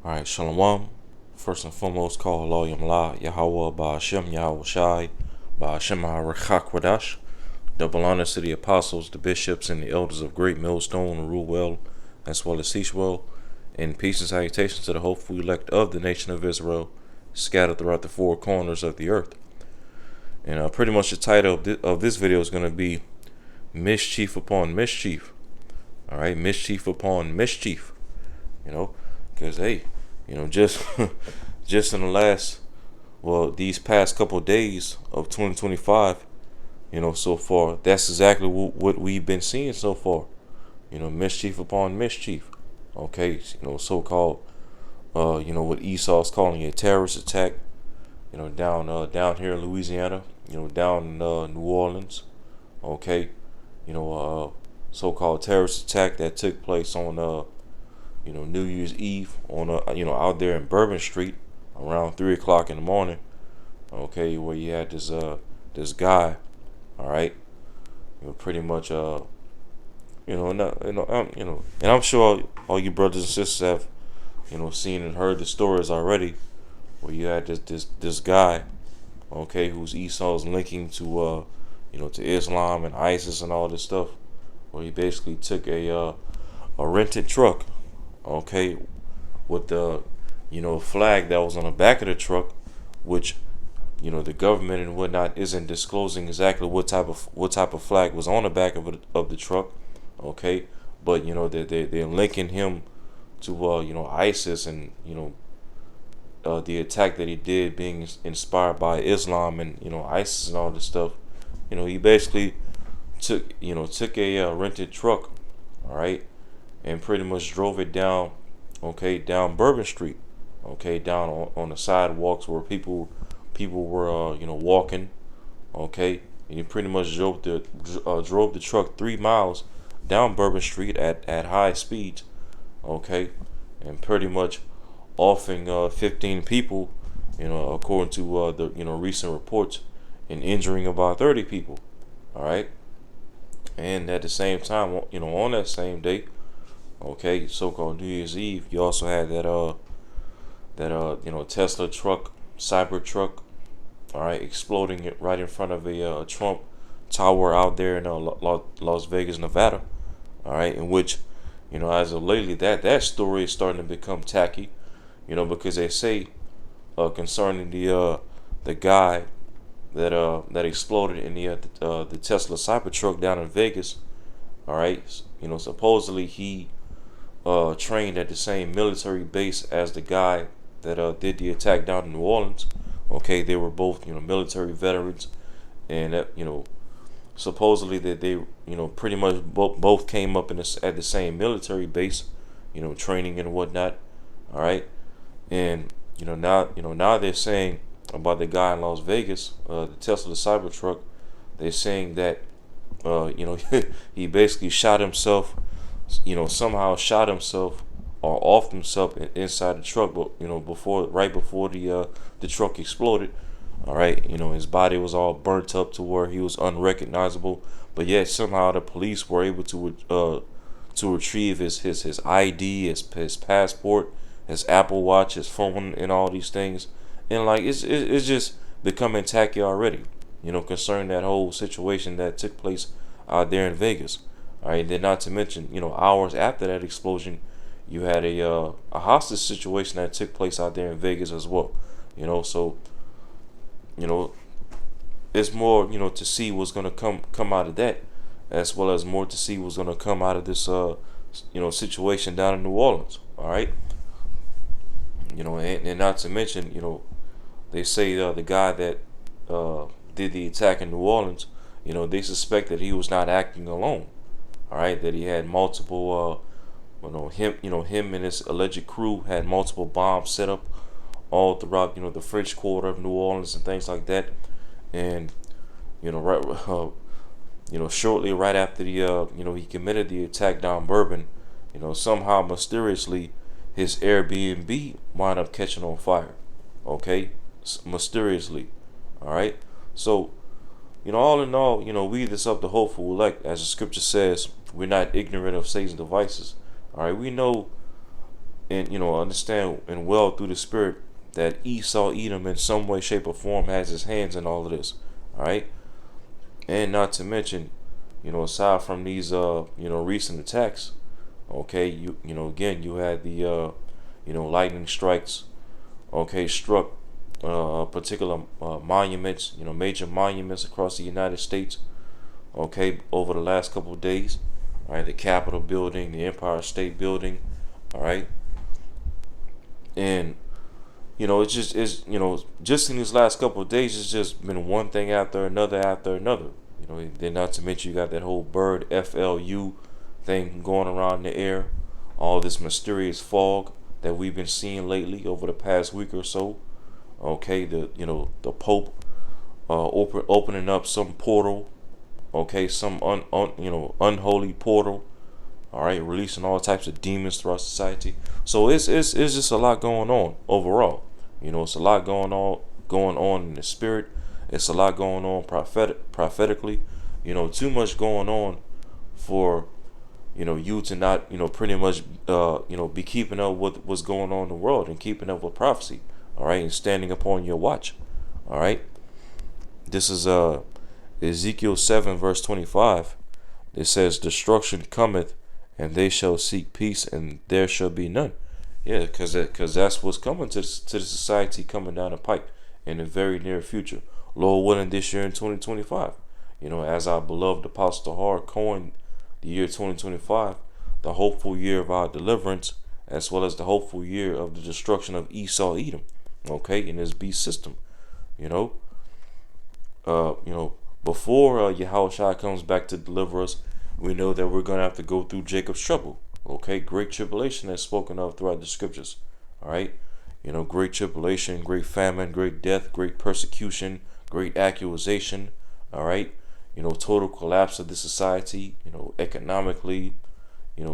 All right, Shalom. First and foremost, call Allah Yamla, Yahweh, Ba'ashem, Yahweh Shai, Ba'ashem HaRechakwadash. Double honors to the apostles, the bishops, and the elders of Great Millstone, Ruwell, as well as Seshwell. And peace and salutations to the hopeful elect of the nation of Israel, scattered throughout the four corners of the earth. And pretty much the title of this video is going to be Mischief upon Mischief. All right, mischief upon mischief. You know, because hey, just just in the these past couple of days of 2025, so far, that's exactly what we've been seeing so far. Mischief upon mischief. Okay, so-called, what Esau's calling a terrorist attack. Down here in Louisiana. Down in New Orleans. Okay, so-called terrorist attack that took place on New Year's Eve on out there in Bourbon Street around 3 o'clock in the morning. Okay, where you had this guy, all right, pretty much and I'm sure all you brothers and sisters have seen and heard the stories already, where you had this guy, okay, who's Esau's linking to to Islam and ISIS and all this stuff, where he basically took a rented truck, okay, with the flag that was on the back of the truck, which the government and whatnot isn't disclosing exactly what type of flag was on the back of the truck, okay, but they're linking him to ISIS, and the attack that he did being inspired by Islam and ISIS and all this stuff. He basically took a rented truck, all right, and pretty much drove it down, okay, down Bourbon Street, okay, down on the sidewalks where people were walking, okay, and he pretty much drove the truck 3 miles down Bourbon Street at high speeds, okay, and pretty much offing 15 people, according to the recent reports, and injuring about 30 people, all right, and at the same time, on that same day, okay, so-called New Year's Eve, you also had that Tesla truck, cyber truck, all right, exploding it right in front of a Trump tower out there in Las Vegas, Nevada, all right, in which as of lately that story is starting to become tacky, because they say concerning the guy that exploded in the Tesla Cybertruck down in Vegas, all right, supposedly he trained at the same military base as the guy that did the attack down in New Orleans. Okay, they were both military veterans, and supposedly that they pretty much both came up at the same military base, training and whatnot. All right, and now they're saying about the guy in Las Vegas, the Tesla Cybertruck. They're saying that he basically shot himself, somehow shot himself or offed himself inside the truck, but right before the truck exploded. All right, his body was all burnt up to where he was unrecognizable, but yet somehow the police were able to retrieve his ID, his passport, his Apple Watch, his phone, and all these things, and like it's just becoming tacky already, concerning that whole situation that took place out there in Vegas. All right, then not to mention, hours after that explosion, you had a hostage situation that took place out there in Vegas as well. So it's more to see what's gonna come out of that, as well as more to see what's gonna come out of this situation down in New Orleans. All right, and not to mention, they say the guy that did the attack in New Orleans, they suspect that he was not acting alone. All right, that he had multiple him and his alleged crew had multiple bombs set up all throughout the French Quarter of New Orleans and things like that. And right shortly right after the he committed the attack down Bourbon, somehow mysteriously his Airbnb wound up catching on fire. Okay, mysteriously. All right, so all in all, we this up the hopeful elect, as the scripture says, we're not ignorant of Satan's devices. All right, we know and understand and well through the spirit that Esau Edom in some way, shape, or form has his hands in all of this. All right, and not to mention, aside from these recent attacks, okay, again you had the lightning strikes, okay, struck particular monuments, major monuments across the United States, okay, over the last couple of days. All right, the Capitol building, the Empire State Building, all right, and just in these last couple of days, it's just been one thing after another after another. Then not to mention you got that whole bird FLU thing going around in the air, all this mysterious fog that we've been seeing lately over the past week or so. Okay, the Pope opening up some portal, okay, some unholy portal, all right, releasing all types of demons throughout society. So it's just a lot going on overall. It's a lot going on in the spirit. It's a lot going on prophetically. Too much going on for you to not pretty much be keeping up with what's going on in the world and keeping up with prophecy. All right, and standing upon your watch. All right. This is Ezekiel 7 verse 25. It says, "Destruction cometh, and they shall seek peace, and there shall be none." Yeah, because that's what's coming to the society coming down the pipe in the very near future. Lord willing, this year in 2025. As our beloved Apostle Hard coined the year 2025, the hopeful year of our deliverance, as well as the hopeful year of the destruction of Esau Edom. Okay, in his beast system. You know, before Yahushua comes back to deliver us, we know that we're going to have to go through Jacob's trouble. Okay, great tribulation that's spoken of throughout the scriptures. All right, great tribulation, great famine, great death, great persecution, great accusation. All right, total collapse of the society. Economically,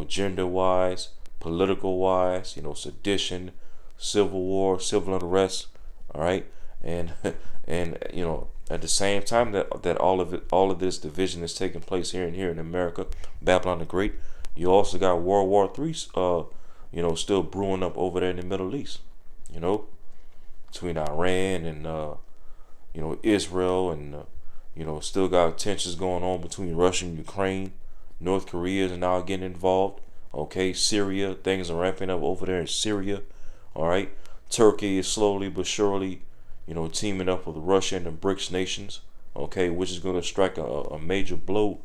gender wise, political wise. Sedition, civil war, civil unrest. All right, and and at the same time that all of this division is taking place here in America, Babylon the Great, you also got World War III, still brewing up over there in the Middle East, between Iran and Israel, and still got tensions going on between Russia and Ukraine. North Korea is now getting involved. Okay, Syria, things are ramping up over there in Syria. All right, Turkey is slowly but surely, teaming up with Russia and the BRICS nations. Okay, which is going to strike a major blow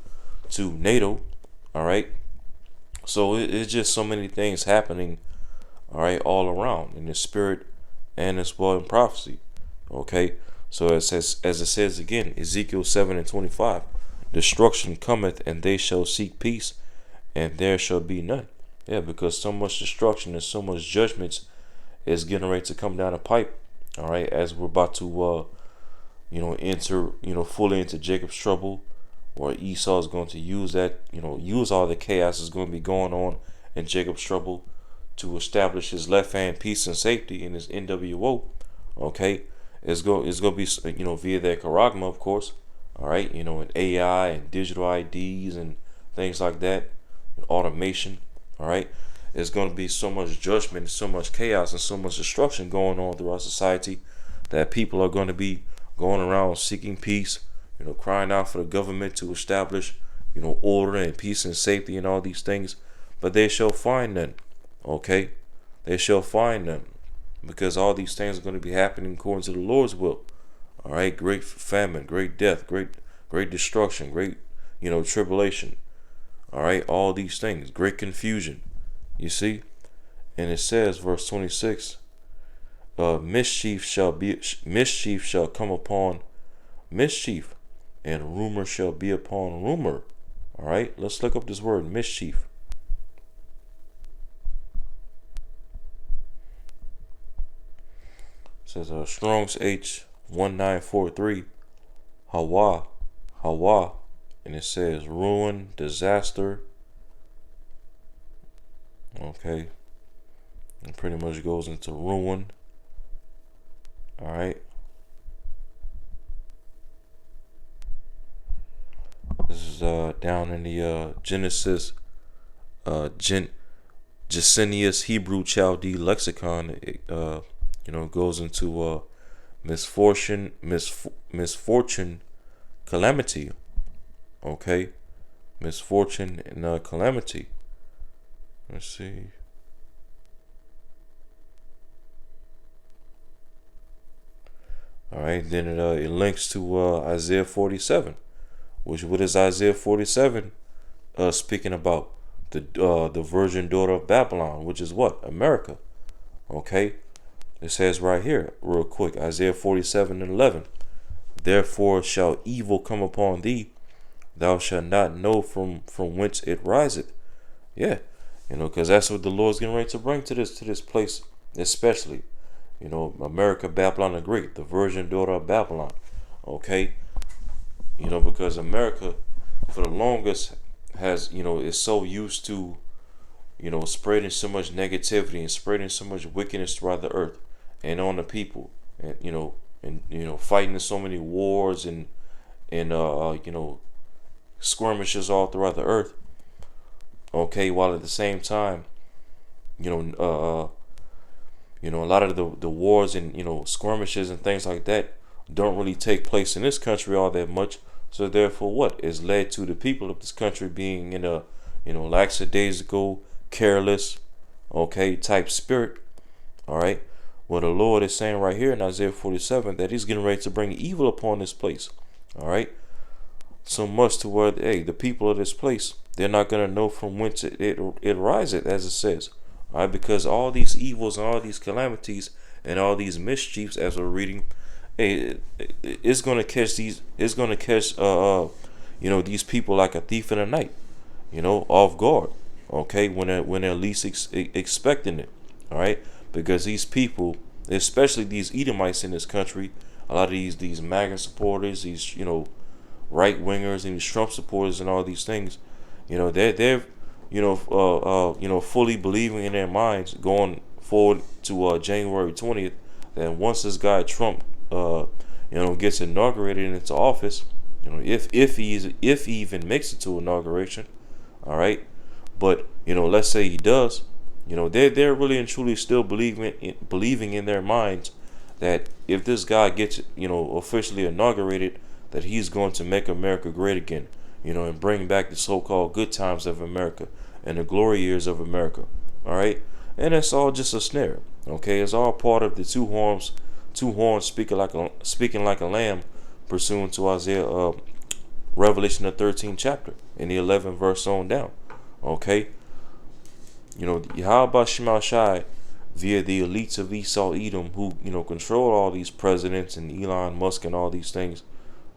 to NATO. All right, so it's just so many things happening. All right, all around in the spirit and as well in prophecy. Okay, so it says, as it says again, Ezekiel 7:25, "Destruction cometh, and they shall seek peace, and there shall be none." Yeah, because so much destruction and so much judgments is getting ready to come down the pipe. All right, as we're about to enter fully into Jacob's trouble, or Esau is going to use that, use all the chaos that's going to be going on in Jacob's trouble to establish his left hand peace and safety in his NWO. Okay, it's going to be via that charagma, of course. All right, and AI and digital IDs and things like that, and automation. All right, there's going to be so much judgment, so much chaos, and so much destruction going on throughout society that people are going to be going around seeking peace, crying out for the government to establish, order and peace and safety and all these things, but they shall find none. Okay, they shall find none, because all these things are going to be happening according to the Lord's will. All right, great famine, great death, great destruction, great tribulation. All right, all these things, great confusion. You see, and it says, verse 26, mischief shall come upon mischief, and rumor shall be upon rumor. All right, let's look up this word mischief. It says Strong's H1943, Hawa, and it says ruin, disaster. Okay, it pretty much goes into ruin. All right, this is down in the Genesis, Jacinius Hebrew Chaldee Lexicon, goes into misfortune, calamity. Okay, misfortune and calamity. Let's see. All right, then it links to Isaiah 47, which what is Isaiah 47 speaking about? The virgin daughter of Babylon, which is what? America. Okay, it says right here, real quick, Isaiah 47:11. Therefore shall evil come upon thee, thou shalt not know from whence it riseth. Yeah, because that's what the Lord's getting ready to bring to this place, especially. America, Babylon the Great, the virgin daughter of Babylon. Okay, because America, for the longest, is so used to, spreading so much negativity and spreading so much wickedness throughout the earth and on the people, and fighting in so many wars and skirmishes all throughout the earth. Okay, while at the same time, you know, a lot of the wars and skirmishes and things like that don't really take place in this country all that much. So therefore, what is led to the people of this country being in a lackadaisical, careless, okay, type spirit. All right. Well, the Lord is saying right here in Isaiah 47 that He's getting ready to bring evil upon this place. All right. So much to where, hey, the people of this place, they're not gonna know from whence it riseth, as it says. All right, because all these evils and all these calamities and all these mischiefs, as we're reading, hey, it's gonna catch these. It's gonna catch these people like a thief in the night, off guard. Okay, when they're least expecting it. All right, because these people, especially these Edomites in this country, a lot of these MAGA supporters, these right wingers and these Trump supporters and all these things, they're fully believing in their minds going forward to January 20th that once this guy Trump gets inaugurated into office, if he even makes it to inauguration, all right, but let's say he does, they're really and truly still believing in their minds that if this guy gets officially inaugurated, that he's going to make America great again, and bring back the so-called good times of America and the glory years of America. All right, and it's all just a snare. Okay, it's all part of the two horns speaking like a lamb, pursuant to Isaiah, Revelation the 13th chapter in the 11th verse on down. Okay, Yahweh Shemal Shai via the elites of Esau Edom, who control all these presidents and Elon Musk and all these things.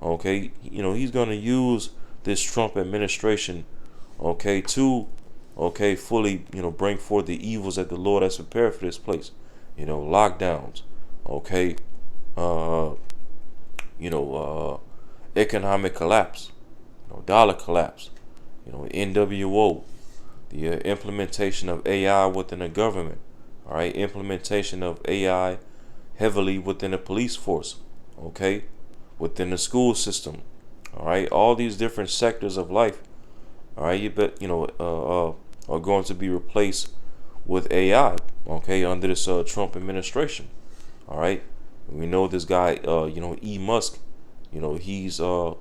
Okay, he's going to use this Trump administration, okay, to fully bring forth the evils that the Lord has prepared for this place. Lockdowns, okay, economic collapse, dollar collapse, NWO, the implementation of AI within the government, all right, implementation of AI heavily within the police force, okay, within the school system, all right, all these different sectors of life, all right, are going to be replaced with AI, okay, under this Trump administration, all right. We know this guy, E. Musk, he's at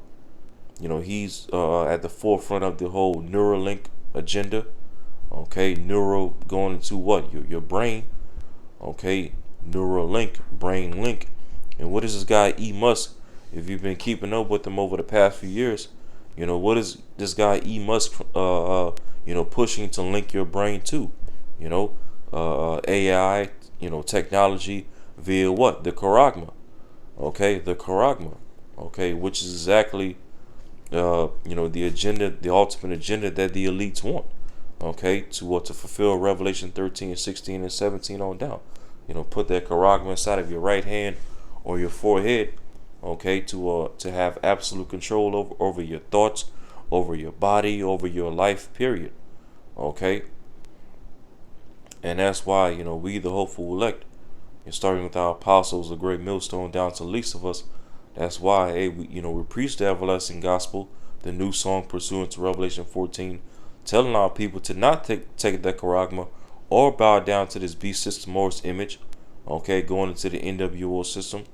the forefront of the whole Neuralink agenda, okay, neural going into what your brain, okay, Neuralink, brain link, and what is this guy E. Musk? If you've been keeping up with him over the past few years, what is this guy E. Musk, pushing to link your brain to, AI, technology via what? The Charagma, okay, the Charagma, okay, which is exactly, the agenda, the ultimate agenda that the elites want, okay, to fulfill Revelation 13, 16, and 17 on down. Put that Charagma inside of your right hand or your forehead, okay, to have absolute control over your thoughts, over your body, over your life, period. Okay, and that's why we, the hopeful elect, starting with our apostles, the great millstone, down to the least of us. That's why, hey, we preach the everlasting gospel, the new song pursuant to Revelation 14, telling our people to not take that charagma or bow down to this beast system or its image, okay, going into the NWO system.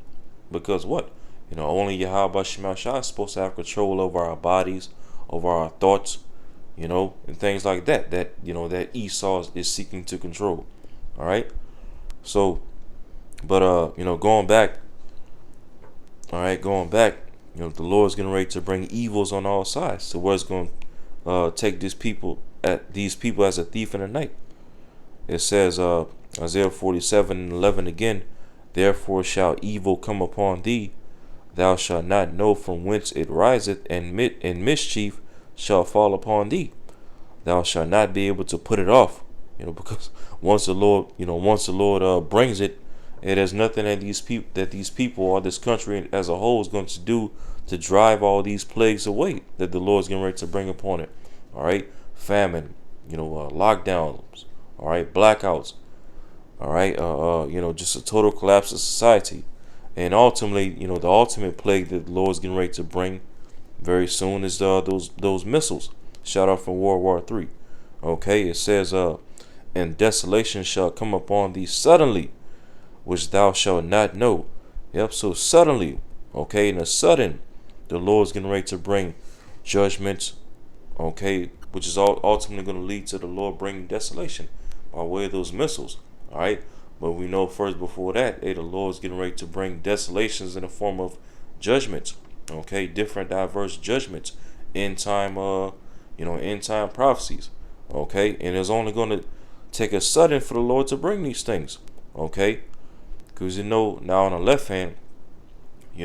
Because what? Only Yahweh Shemashah is supposed to have control over our bodies, over our thoughts, and things like that. That Esau is seeking to control. All right. So, but going back. All right, going back. The Lord's getting ready to bring evils on all sides. So where's going to take these people as a thief in the night? It says Isaiah 47:11 again. Therefore shall evil come upon thee. Thou shalt not know from whence it riseth, and mischief shall fall upon thee. Thou shalt not be able to put it off. Because once the Lord brings it, it has nothing that these people or this country as a whole is going to do to drive all these plagues away that the Lord's getting ready to bring upon it. All right, famine, lockdowns, all right, blackouts, all right, just a total collapse of society, and ultimately, the ultimate plague that the Lord's getting ready to bring very soon is those missiles shot off from World War III. Okay, it says, and desolation shall come upon thee suddenly, which thou shalt not know. Yep, so suddenly, okay, in a sudden, the Lord's getting ready to bring judgments, okay, which is ultimately going to lead to the Lord bringing desolation by way of those missiles, all right? But we know first before that, the Lord's getting ready to bring desolations in the form of judgments, okay, different diverse judgments, end time prophecies, okay? And it's only going to take a sudden for the Lord to bring these things, okay? Because now on the left hand,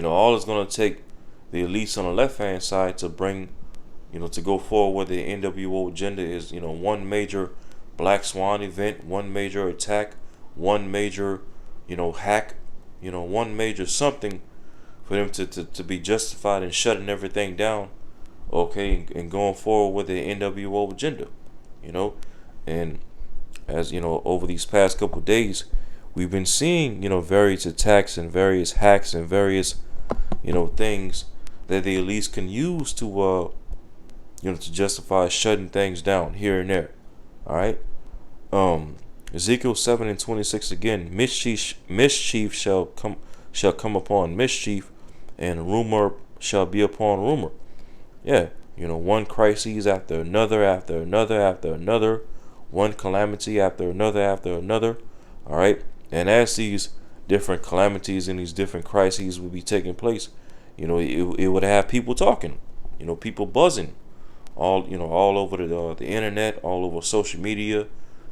all it's going to take the elites on the left hand side to bring, to go forward with the NWO agenda is, one major Black Swan event, one major attack, one major, hack, one major something for them to be justified in shutting everything down, okay, and going forward with the NWO agenda, and as over these past couple of days, we've been seeing, various attacks and various hacks and various, things that the elites can use to, to justify shutting things down here and there. All right. Ezekiel 7:26 again. Mischief shall come upon mischief, and rumor shall be upon rumor. Yeah. One crisis after another, after another, after another, one calamity after another. All right. And as these different calamities and these different crises would be taking place, it would have people talking, people buzzing, all over the internet, all over social media,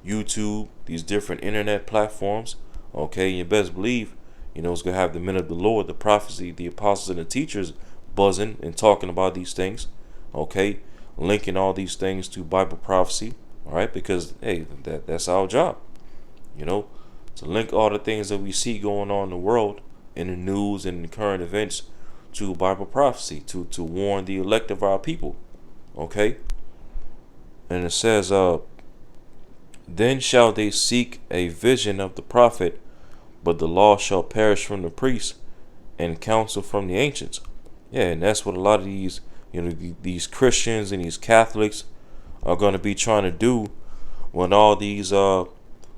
YouTube, these different internet platforms. Okay, you best believe, it's gonna have the men of the Lord, the prophecy, the apostles, and the teachers buzzing and talking about these things. Okay, linking all these things to Bible prophecy. All right, because hey, that's our job, to link all the things that we see going on in the world, in the news and the current events, to Bible prophecy, to warn the elect of our people. Okay? And it says, then shall they seek a vision of the prophet, but the law shall perish from the priests, and counsel from the ancients. Yeah, and that's what a lot of these, these Christians and these Catholics are going to be trying to do when all these,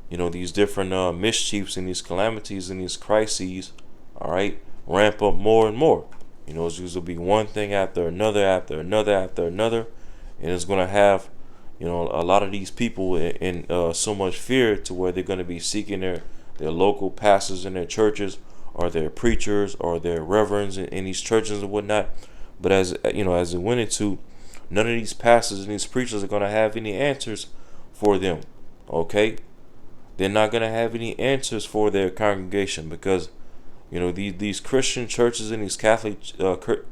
these different mischiefs and these calamities and these crises, all right, ramp up more and more. It's going to be one thing after another, after another, after another, and it's going to have, a lot of these people in so much fear to where they're going to be seeking their local pastors in their churches, or their preachers, or their reverends in these churches and whatnot. But as it went into, none of these pastors and these preachers are going to have any answers for them. Okay. They're not going to have any answers for their congregation because, these Christian churches and these Catholic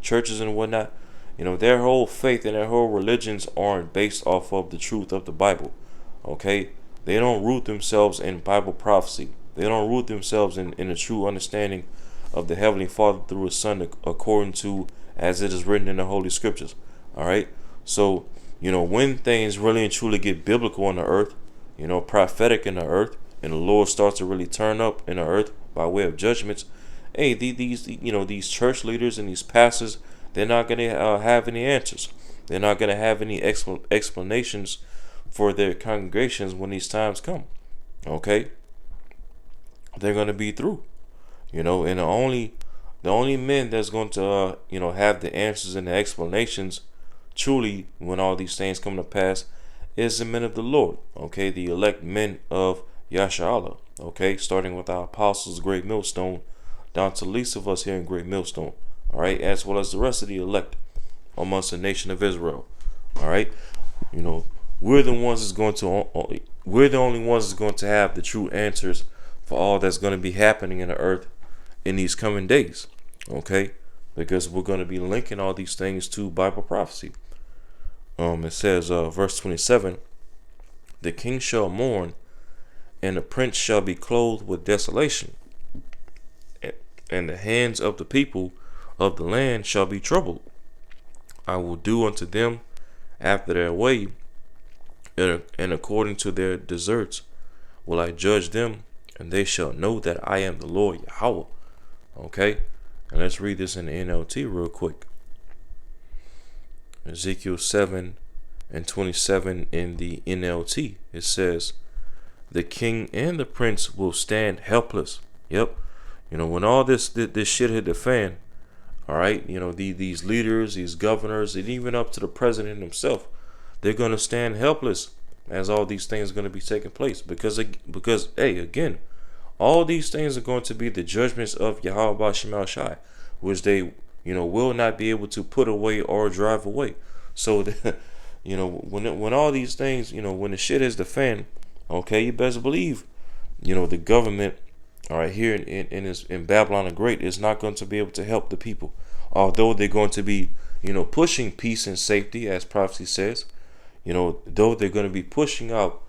churches and whatnot, their whole faith and their whole religions aren't based off of the truth of the Bible. Okay? They don't root themselves in Bible prophecy. They don't root themselves in a true understanding of the Heavenly Father through His Son according to as it is written in the Holy Scriptures. All right? So, when things really and truly get biblical on the earth, prophetic in the earth, and the Lord starts to really turn up in the earth by way of judgments, hey, these church leaders and these pastors, they're not going to have any answers. They're not going to have any explanations for their congregations when these times come. Okay, they're gonna be through. And the only men that's going to have the answers and the explanations truly when all these things come to pass is the men of the Lord. Okay, the elect men of Yasharallah. Okay, starting with our apostles, Great Millstone, down to the least of us here in Great Millstone. All right, as well as the rest of the elect amongst the nation of Israel. All right, you know, we're the ones that's going to we're the only ones that's going to have the true answers for all that's going to be happening in the earth in these coming days. Okay, because we're going to be linking all these things to Bible prophecy. It says, verse 27, the king shall mourn, and the prince shall be clothed with desolation, and the hands of the people of the land shall be troubled. I will do unto them after their way, and according to their deserts will I judge them, and they shall know that I am the Lord Yahweh. Okay, and let's read this in the NLT real quick. Ezekiel 7 and 27 in the NLT. It says, the king and the prince will stand helpless. Yep. When all this shit hit the fan, all right, these leaders, these governors, and even up to the president himself, they're going to stand helpless as all these things are going to be taking place. Because hey, again, all these things are going to be the judgments of Yahweh Bashem Shai, which they, will not be able to put away or drive away. So, when all these things, when the shit is the fan, okay, you best believe, the government, all right, here in Babylon the Great is not going to be able to help the people, although they're going to be, pushing peace and safety, as prophecy says. Though they're going to be pushing out,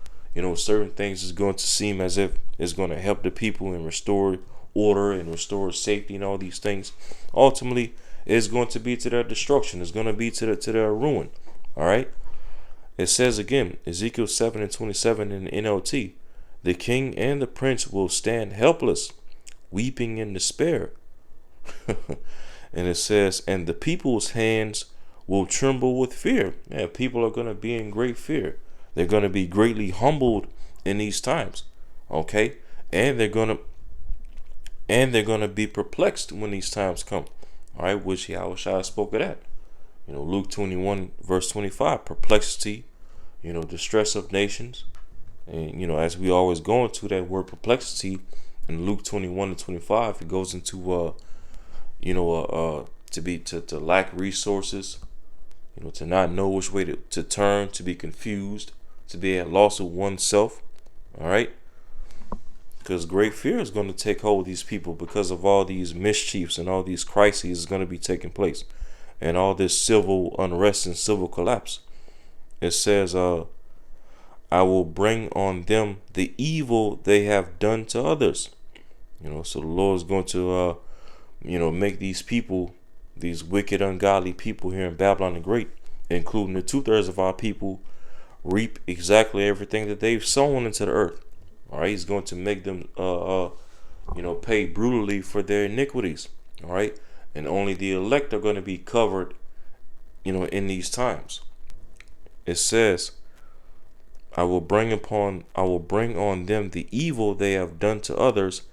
certain things is going to seem as if it's going to help the people and restore order and restore safety and all these things. Ultimately, it's going to be to their destruction. It's going to be to their ruin. All right. It says again, Ezekiel 7 and 27 in the NLT, the king and the prince will stand helpless, weeping in despair. And it says, and the people's hands will tremble with fear. Yeah, people are going to be in great fear. They're going to be greatly humbled in these times. Okay? And they're going to be perplexed when these times come. All right, which Yahweh spoke of that. Luke 21 verse 25, perplexity, distress of nations. And as we always go into that word perplexity in Luke 21 and 25, it goes into to lack resources, to not know which way to turn, to be confused, to be at loss of oneself. All right, because great fear is going to take hold of these people because of all these mischiefs and all these crises is going to be taking place, and all this civil unrest and civil collapse. It says, I will bring on them the evil they have done to others. So the Lord is going to make these people, these wicked, ungodly people here in Babylon the Great, including the 2/3 of our people, reap exactly everything that they've sown into the earth. All right, he's going to make them, pay brutally for their iniquities. All right, and only the elect are going to be covered, in these times. It says, I will bring on them the evil they have done to others,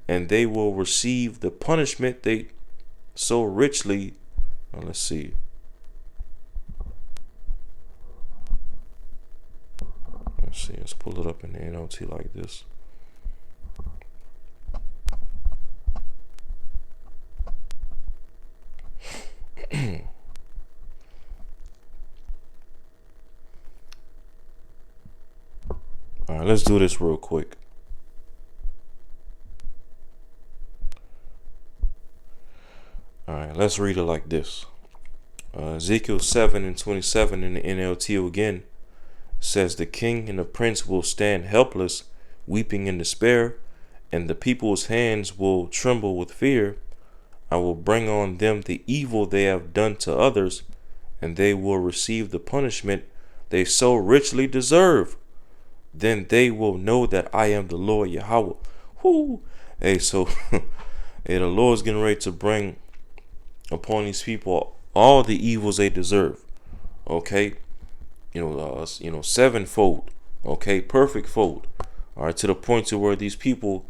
and they will receive the punishment they so richly. Let's see. Let's pull it up in the NLT like this. All right, let's do this real quick. All right, let's read it like this. Ezekiel 7 and 27 in the NLT again says, the king and the prince will stand helpless, weeping in despair, and the people's hands will tremble with fear. I will bring on them the evil they have done to others, and they will receive the punishment they so richly deserve. Then they will know that I am the Lord Yahweh. Whoo! Hey, so hey, the Lord's getting ready to bring upon these people all the evils they deserve. Okay, sevenfold. Okay, perfect fold. All right, to the point to where these people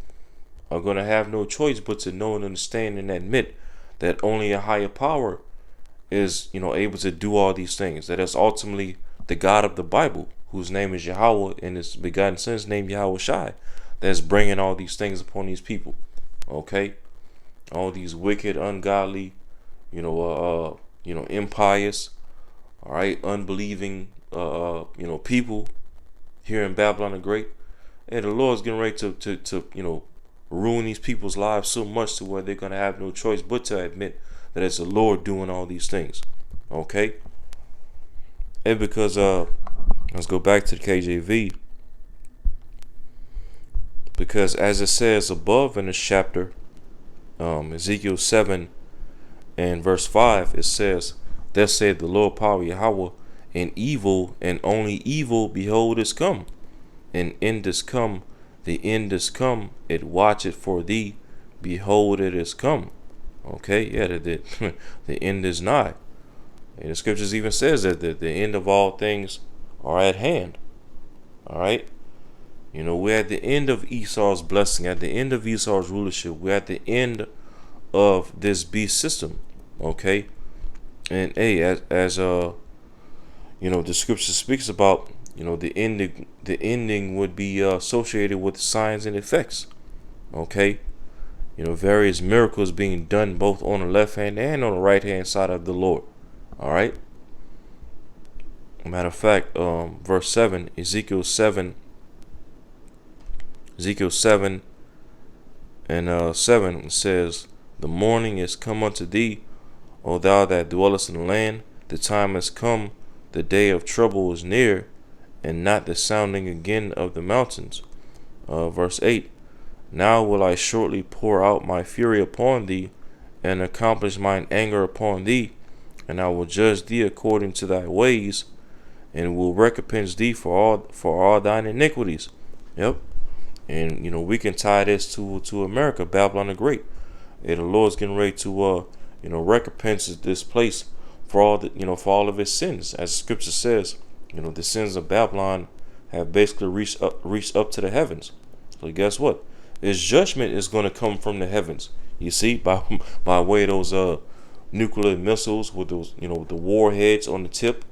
are going to have no choice but to know and understand and admit that only a higher power is, able to do all these things. That is ultimately the God of the Bible, whose name is Yahweh, and his begotten Son's name Yahweh Shai, that's bringing all these things upon these people. Okay, all these wicked, ungodly, impious, all right, unbelieving, people here in Babylon the Great. And the Lord's getting ready to ruin these people's lives so much to where they're gonna have no choice but to admit that it's the Lord doing all these things. Okay, and because let's go back to the KJV, because as it says above in this chapter, Ezekiel 7 and verse 5, it says, "Thus saith the Lord power Yahweh, and evil and only evil, behold, is come, and end is come, the end is come, it watcheth for thee, behold, it is come." Okay, yeah, the end is nigh. And the scriptures even says that the end of all things are at hand. All right, we're at the end of Esau's blessing, at the end of Esau's rulership. We're at the end of this beast system. Okay, and hey, as the scripture speaks about, the ending would be associated with signs and effects. Okay, various miracles being done both on the left hand and on the right hand side of the Lord. All right. Matter of fact, verse 7, Ezekiel 7 and 7 says, "The morning is come unto thee, O thou that dwellest in the land. The time has come, the day of trouble is near, and not the sounding again of the mountains." Verse 8, "Now will I shortly pour out my fury upon thee, and accomplish mine anger upon thee, and I will judge thee according to thy ways, and will recompense thee for all thine iniquities." Yep. And we can tie this to America, Babylon the Great. And the Lord's getting ready to recompense this place for all of its sins. As the scripture says, the sins of Babylon have basically reached up to the heavens. So guess what? Its judgment is going to come from the heavens. You see, by way of those nuclear missiles with those the warheads on the tip.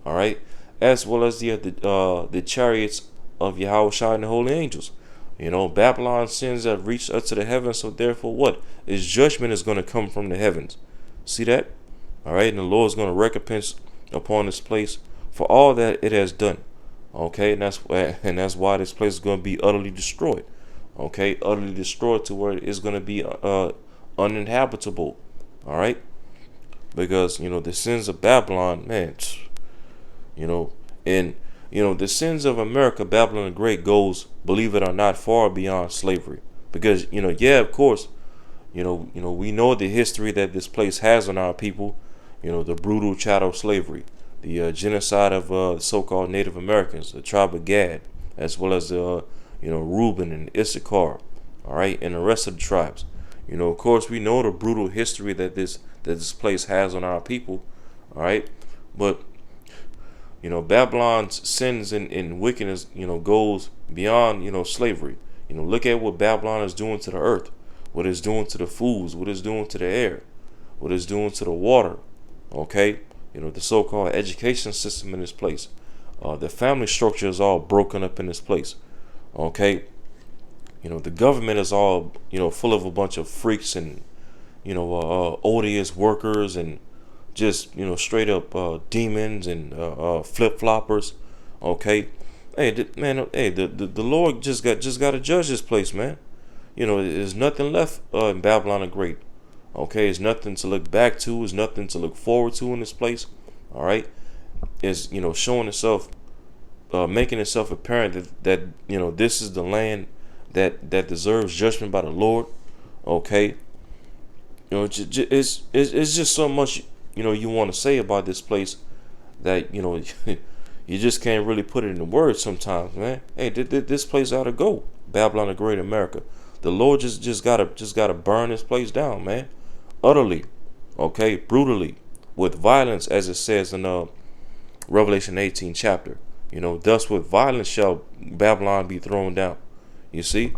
All right, as well as the chariots of Yahweh Shai and the holy angels. Babylon's sins have reached up to the heavens, so therefore what? Its judgment is going to come from the heavens. See that? All right, and the Lord is going to recompense upon this place for all that it has done. Okay, and that's why this place is going to be utterly destroyed. Okay, utterly destroyed to where it's going to be uninhabitable. All right, because the sins of Babylon, man, and the sins of America, Babylon the Great, goes, believe it or not, far beyond slavery. Because yeah, of course, we know the history that this place has on our people. The brutal chattel slavery, the genocide of so-called Native Americans, the tribe of Gad, as well as Reuben and Issachar, all right, and the rest of the tribes. Of course, we know the brutal history that this place has on our people, all right. But Babylon's sins and wickedness, goes beyond slavery. Look at what Babylon is doing to the earth, what it's doing to the foods, what it's doing to the air, what it's doing to the water. Okay, the so-called education system in this place, the family structure is all broken up in this place. Okay, the government is all full of a bunch of freaks and odious workers and just straight up demons and flip-floppers. Okay, hey man, hey, the Lord just got to judge this place, man. There's nothing left in Babylon the Great. Okay, there's nothing to look back to, there's nothing to look forward to in this place. All right, it's showing itself, making itself apparent that this is the land that deserves judgment by the Lord. Okay, it's just so much you want to say about this place that you just can't really put it into words sometimes, man. Hey, this place ought to go, Babylon the Great, America. The Lord just gotta burn this place down, man, utterly, okay, brutally, with violence, as it says in Revelation 18 chapter. Thus with violence shall Babylon be thrown down. You see?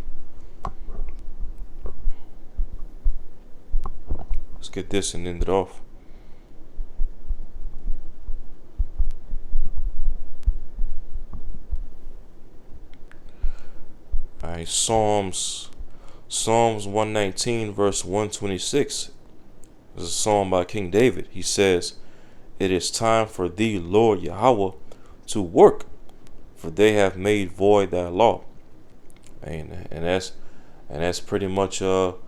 Let's get this and end it off. All right, Psalms 119 verse 126. This is a psalm by King David. He says, "It is time for thee, Lord Yahweh, to work, for they have made void thy law." And that's pretty much what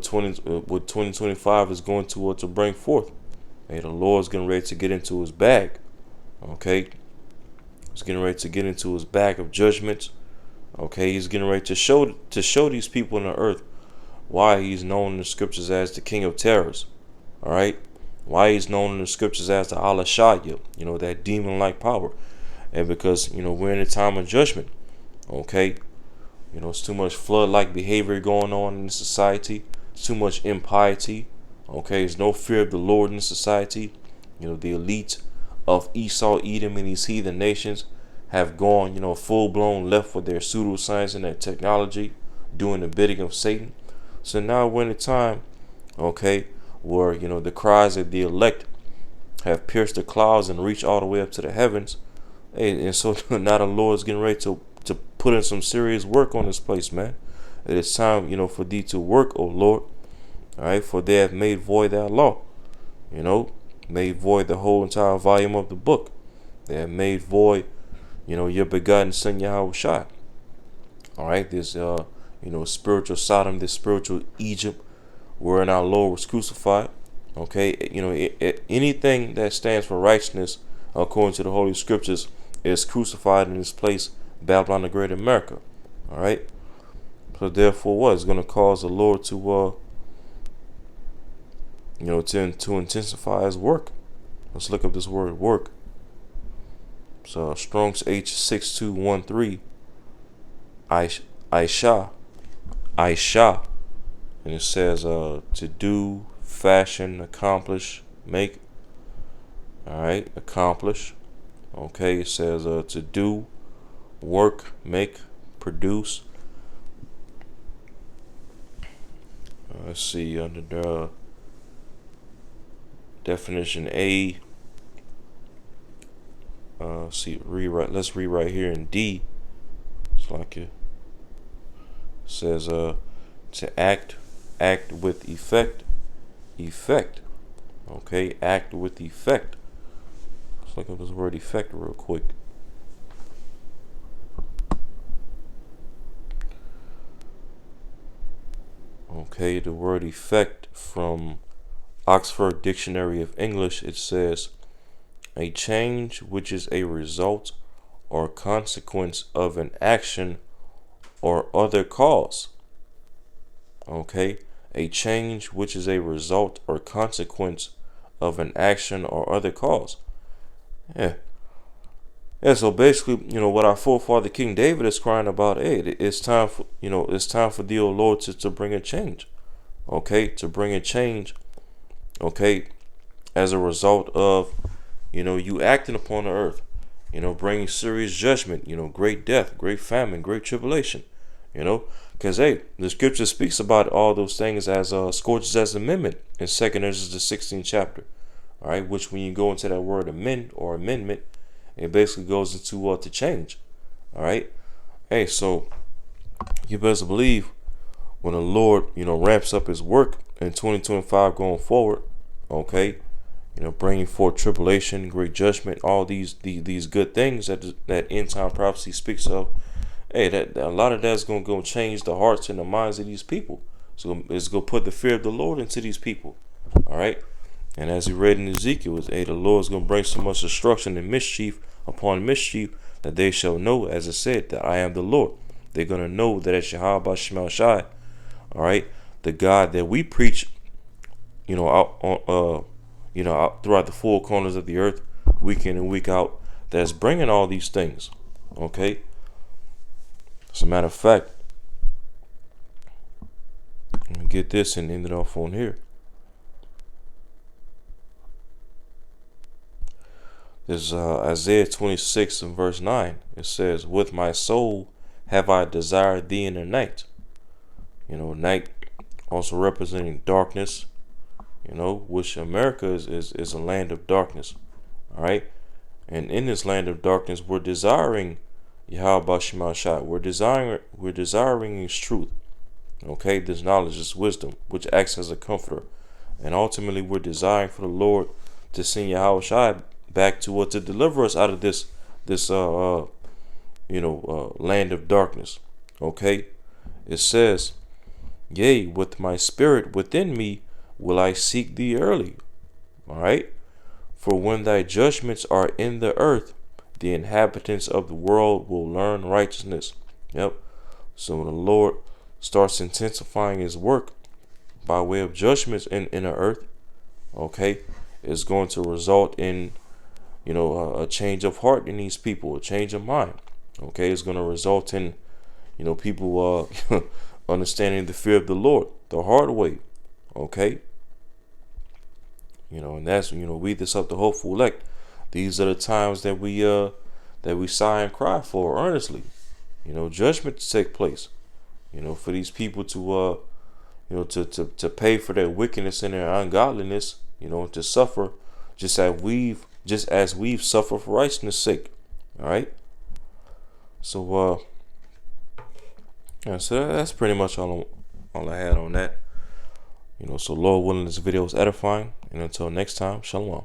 2025 is going to bring forth. Hey, the Lord's getting ready to get into his bag. Okay, he's getting ready to get into his bag of judgments. Okay, he's getting ready to show these people in the earth why he's known in the scriptures as the King of Terrors. All right, why he's known in the scriptures as the Allah Shaya, that demon-like power. And because we're in a time of judgment. Okay, it's too much flood-like behavior going on in society. It's too much impiety. Okay, there's no fear of the Lord in society. The elite of Esau, Edom, and these heathen nations have gone, full-blown left with their pseudoscience and their technology, doing the bidding of Satan. So now we're in a time, okay, where, the cries of the elect have pierced the clouds and reached all the way up to the heavens. And so now the Lord's getting ready to put in some serious work on this place, man. It is time, for thee to work, O Lord. All right, for they have made void thy law. Made void the whole entire volume of the book. They have made void, your begotten Son Yahweh Shai. All right, this spiritual Sodom, this spiritual Egypt, wherein our Lord was crucified. Okay, anything that stands for righteousness, according to the Holy Scriptures, is crucified in this place, Babylon the Great America. All right, so therefore, what is going to cause the Lord to to intensify his work? Let's look up this word work. So Strong's H6213. Aisha, and it says to do, fashion, accomplish, make. All right, accomplish. Okay, it says to do, work, make, produce. Let's see under the definition A. Let's read right here in D. It's like it says to act with effect. Okay, act with effect. Let's look up this word effect real quick. Okay, the word effect from Oxford Dictionary of English, it says a change which is a result or consequence of an action or other cause. Okay, a change which is a result or consequence of an action or other cause. Yeah, so basically, what our forefather King David is crying about, hey, it's time for thee, O Lord, to bring a change. Okay, to bring a change. Okay, as a result of, you acting upon the earth, bringing serious judgment, great death, great famine, great tribulation, because, hey, the scripture speaks about all those things as scorches as amendment in 2nd Ezra the 16th chapter. All right, which when you go into that word amend or amendment, it basically goes into to change. All right, hey, so you best believe when the Lord, ramps up his work in 2025 going forward, okay, bringing forth tribulation, great judgment, all these good things that end time prophecy speaks of. Hey, that a lot of that's gonna go change the hearts and the minds of these people. So it's gonna put the fear of the Lord into these people. All right, and as we read in Ezekiel, the Lord is gonna bring so much destruction and mischief upon mischief that they shall know, as it said, that I am the Lord. They're gonna know that it's Yahweh Shemel Shai. All right, the God that we preach, out out throughout the four corners of the earth, week in and week out, that's bringing all these things. Okay. As a matter of fact, let me get this and end it off on here. This is Isaiah 26 and verse 9. It says, "With my soul have I desired thee in the night. Night also representing darkness, which America is a land of darkness. All right. And in this land of darkness, we're desiring Yahweh Shema Shai. We're desiring his truth. Okay, this knowledge, this wisdom, which acts as a comforter. And ultimately we're desiring for the Lord to send Yahweh Shai back to deliver us out of this land of darkness. Okay. It says, yea, with my spirit within me will I seek thee early. All right. For when thy judgments are in the earth, the inhabitants of the world will learn righteousness. Yep. So when the Lord starts intensifying his work by way of judgments in the earth, okay, it's going to result in, a change of heart in these people, a change of mind. Okay. It's going to result in, people understanding the fear of the Lord the hard way. Okay. And that's, we this up the hopeful elect. These are the times that we sigh and cry for earnestly. Judgment to take place. For these people to to pay for their wickedness and their ungodliness. To suffer just as we've suffered for righteousness' sake. All right. So yeah, so that's pretty much all I had on that. So Lord willing, this video is edifying. And until next time, shalom.